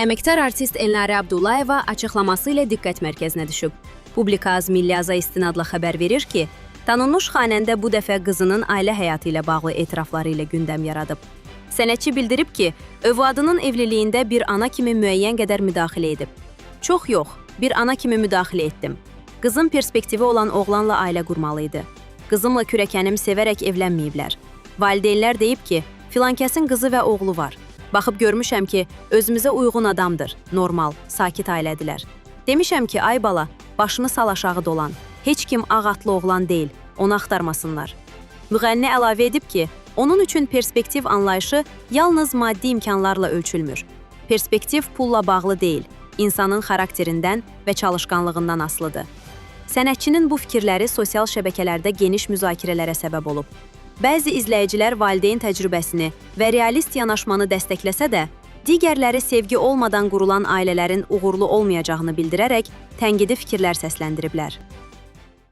Əməkdar artist Elnarə Abdullayeva açıqlaması ilə diqqət mərkəzinə düşüb. Publikaz Milli Aza istinadla xəbər verir ki, tanınmış xanəndə bu dəfə qızının ailə həyatı ilə bağlı etirafları ilə gündəm yaradıb. Sənətçi bildirib ki, övladının evliliyində bir ana kimi müəyyən qədər müdaxilə edib. Çox yox, bir ana kimi müdaxilə etdim. Qızın perspektivi olan oğlanla ailə qurmalı idi. Qızımla kürəkənim sevərək evlənməyiblər. Valideynlər deyib ki, filankəsin qızı və oğlu var. Baxıb görmüşəm ki, özümüzə uyğun adamdır, normal, sakit ailədilər. Demişəm ki, ay bala, başını sal aşağı dolan. Heç kim ağatlı oğlan deyil, onu axtarmasınlar. Müğənni əlavə edib ki, onun üçün perspektiv anlayışı yalnız maddi imkanlarla ölçülmür. Perspektiv pulla bağlı deyil, insanın xarakterindən və çalışqanlığından asılıdır. Sənətçinin bu fikirləri sosial şəbəkələrdə geniş müzakirələrə səbəb olub. Bəzi izləyicilər valideyn təcrübəsini və realist yanaşmanı dəstəkləsə də, digərləri sevgi olmadan qurulan ailələrin uğurlu olmayacağını bildirərək tənqidi fikirlər səsləndiriblər.